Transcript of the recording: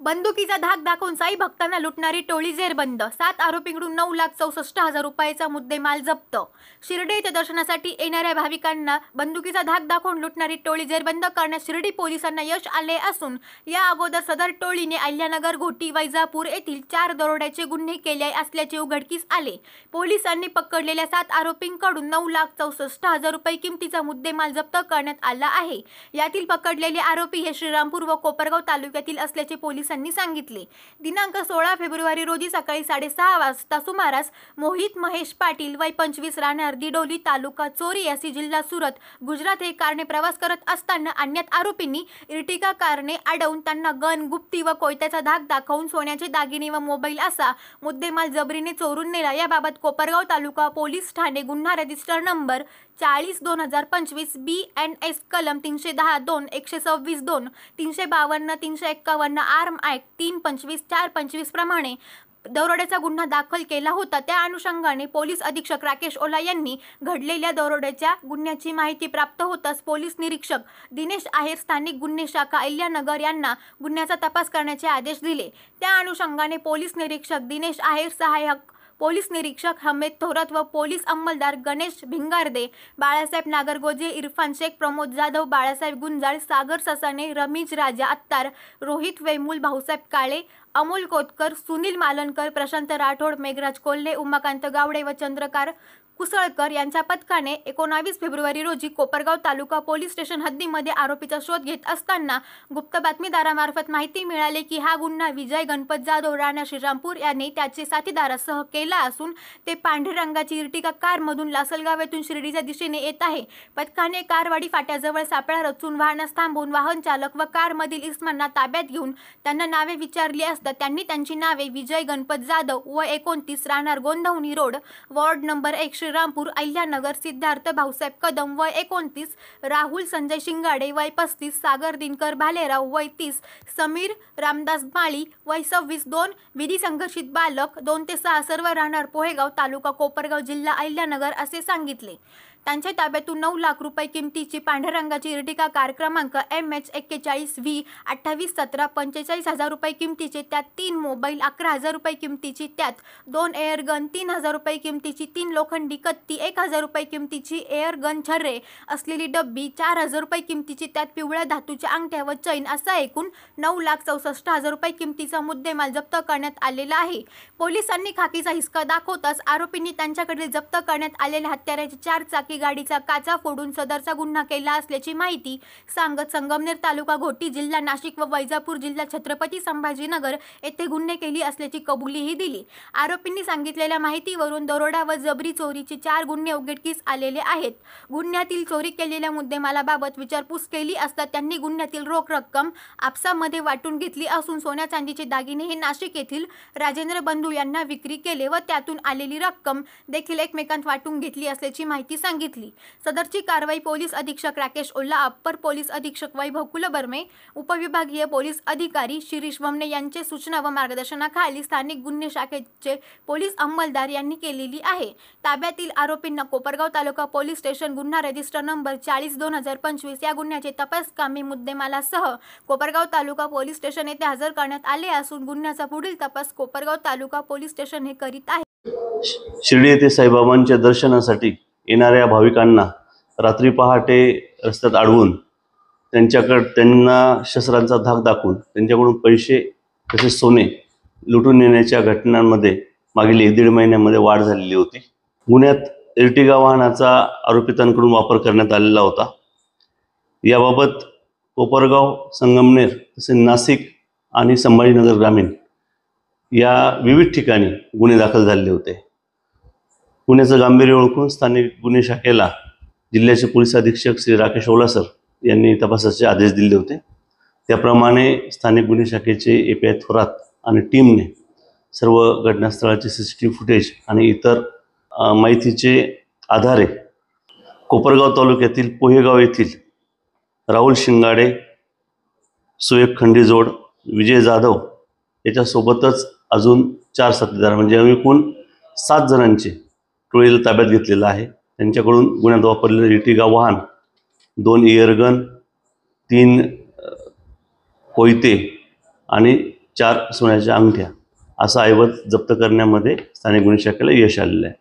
बंदुकीचा धाक दाखवून साई भक्तांना लुटणारी टोळी जेरबंद। 7 आरोपींकडून 9,64,000 रुपयाचा मुद्देमाल जप्त। शिर्डी येथे दर्शनासाठी येणाऱ्या भाविकांना बंदुकीचा धाक दाखवून लुटणारी टोळी जेरबंद करण्यात शिर्डी पोलिसांना यश आले असून या अगोदर सदर टोळीने अहिल्यानगर, घोटी, वैजापूर येथील 4 दरोड्याचे गुन्हे केले असल्याचे उघडकीस आले। पोलिसांनी पकडलेल्या 7 आरोपींकडून 9,64,000 रुपये किमतीचा मुद्देमाल जप्त करण्यात आला आहे। यातील पकडलेले आरोपी हे श्रीरामपूर व कोपरगाव तालुक्यातील असल्याचे पोलिसांनी सांगितले। दिनांक 16 फेब्रुवारी रोजी सकाळी 6:30 वाजता सुमारास मोहित महेश पाटील वय 25 राहणार दिडोली तालुका चोरियासी जिल्हा सुरत गुजरात हे कारने प्रवास करत असताना अज्ञात आरोपींनी इर्टिगा कारने अडवून त्यांना गन, गुप्ती व कोयत्याचा धाक दाखवून सोन्याचे दागिने व मोबाईल असा मुद्देमाल जबरीने चोरून नेला। याबाबत कोपरगाव तालुका पोलीस ठाणे गुन्हा रजिस्टर नंबर 40/2025 BNS कलम 310-2, 126-2, 352, 351 आर्म ॲक्ट 325-425 प्रमाणे दरोड्याचा गुन्हा दाखल केला होता। त्या अनुषंगाने पोलीस अधीक्षक राकेश ओला यांनी घडलेल्या दरोड्याच्या गुन्ह्याची माहिती प्राप्त होताच पोलीस निरीक्षक दिनेश आहेर, स्थानिक गुन्हे शाखा अहिल्यानगर यांना गुन्ह्याचा तपास करण्याचे आदेश दिले। त्या अनुषंगाने पोलीस निरीक्षक दिनेश आहेर, सहाय्यक पोलीस निरीक्षक हमेद थोरात व पोलीस अंमलदार गणेश भिंगारदे, बाळासाहेब नागरगोजे, इरफान शेख, प्रमोद जाधव, बाळासाहेब गुंजाळ, सागर ससाने, रमीज राजा अत्तार, रोहित वेमुल, भाऊसाहेब काळे, अमोल कोतकर, सुनील मालनकर, प्रशांत राठोड, मेघराज कोल्हे, उमाकांत गावडे व चंद्रकार कुसळकर यांच्या पथकाने 19 फेब्रुवारी रोजी कोपरगाव तालुका पोलीस स्टेशन हद्दीमध्ये आरोपीचा शोध घेत असताना गुप्त बातमीदारामार्फत माहिती मिळाली की हा गुन्हा विजय गणपत जाधव राणा श्रीरामपूर याने त्याचे साथीदारासह केला असून ते पांढऱ्या रंगाची इर्टिगा कारमधून लासलगाव येथून शिर्डीच्या दिशेने येत आहे। पथकाने कारवाडी फाट्याजवळ सापळा रचून वाहनास थांबवून वाहन चालक व कारमधील इसमांना ताब्यात घेऊन त्यांना नावे विचारली असता त्यांनी त्यांची नावे विजय गणपत जाधव वय 29 राहणार Gondhavani road, ward number 1 Shrirampur Ahilyanagar, Siddharth Bhausaheb Kadam वय 29, राहुल संजय शिंगाडे वय 35, सागर दिनकर भालेराव वय 30, समीर रामदास माळी वय 26, 2 विधी संघर्षित बालक 2 ते 6 सर्व राहणार पोहेगाव तालुका कोपरगाव जिल्हा अहिल्यानगर असे सांगितले। त्यांच्या ताब्यातून 9 लाख रुपये किमतीची पांढऱ्या रंगाची इर्टिगा कार क्रमांक MH41V 2817 45,000 रुपये किमतीचे, त्यात 3 मोबाईल, 11,000 रुपये किमतीची, त्यात 2 एअर गन, 3,000 रुपये किमतीची, 3 लोखंडी कत्ती, 1,000 रुपये किमतीची एअर गन छर्रे असलेली डब्बी, 4,000 रुपये किमतीची, त्यात पिवळ्या धातूच्या अंगठ्या व चैन असा एकूण 9,64,000 रुपये किमतीचा मुद्देमाल जप्त करण्यात आलेला आहे। पोलिसांनी खाकीचा हिसका दाखवताच आरोपींनी त्यांच्याकडे जप्त करण्यात आलेल्या हत्याराची 4 चाकी गाडीचा काचा फोडून सदरचा गुन्हा केला असल्याची माहिती सांगत संगमनेर तालुका घोटी जिल्हा नाशिक व वैजापूर जिल्हा छत्रपती संभाजीनगर येथे गुन्हे केली असल्याची कबुलीही दिली। आरोपींनी सांगितलेल्या माहितीवरून दरोडा व जबरी चोरीचे 4 गुन्हे उघडकीस आलेले आहेत। गुन्ह्यातील चोरी केलेल्या मुद्देमालाबाबत विचारपूस केली असता त्यांनी गुन्ह्यातील रोख रक्कम आपसामध्ये वाटून घेतली असून सोन्या चांदीचे दागिने हे नाशिक येथील राजेंद्र बंधू यांना विक्री केले व त्यातून आलेली रक्कम देखील एकमेकांत वाटून घेतली असल्याची माहिती सांगितली। सदरची कारवाई पोलीस अधीक्षक राकेश ओल्ला, अप्पर पोलीस अधीक्षक वैभव कुलबर्मे, उपविभागीय पोलीस अधिकारी शिरीष वमने यांचे सूचना व मार्गदर्शनाखाली स्थानिक गुन्हे शाखेचे पोलीस अंमलदार यांनी केलेली आहे। ताब्यातील आरोपींना कोपरगाव तालुका पोलीस स्टेशन गुन्हा रजिस्टर नंबर 40/2025 या गुन्ह्याचे तपासकामी मुद्देमालासह कोपरगाव तालुका पोलीस स्टेशन येथे हजर करण्यात आले असून गुन्ह्याचा पुढील तपास कोपरगाव तालुका पोलीस स्टेशन हे करीत आहे। शिर्डी येथे साईबाबांच्या दर्शनासाठी येणाऱ्या भाविकांना रात्री पहाटे रस्त्यात अडवून त्यांना शस्त्रांचा धाक दाखवून त्यांच्याकडून पैसे तसेच सोने लुटून नेण्याच्या घटनांमध्ये मागील 1-1.5 महिन्यामध्ये वाढ झालेली होती। गुन्ह्यात इर्टिगा वाहनाचा आरोपितांकडून वापर करण्यात आलेला होता। याबाबत कोपरगाव, संगमनेर तसेच नाशिक आणि संभाजीनगर ग्रामीण या विविध ठिकाणी गुन्हे दाखल झालेले होते। गुन्ह्याचं गांभीर्य ओळखून स्थानिक गुन्हे शाखेला जिल्ह्याचे पोलीस अधीक्षक श्री राकेश ओला सर यांनी तपासाचे आदेश दिले होते। त्याप्रमाणे स्थानिक गुन्हे शाखेचे API थोरात आणि टीमने सर्व घटनास्थळाचे CCTV फुटेज आणि इतर माहितीचे आधारे कोपरगाव तालुक्यातील पोहेगाव येथील राहुल शिंगाडे, सुएक खंडीजोड, विजय जाधव याच्यासोबतच अजून 4 साथीदार म्हणजे एकूण 7 जणांचे टोळीला ताब्यात घेतलेला आहे। त्यांच्याकडून गुन्ह्यात वापरलेले इर्टिगा वाहन, 2 एअरगन, 3 कोयते आणि 4 सोन्याच्या अंगठ्या असा ऐवज जप्त करण्यामध्ये स्थानिक गुन्हे शाखेला यश आलेलं आहे.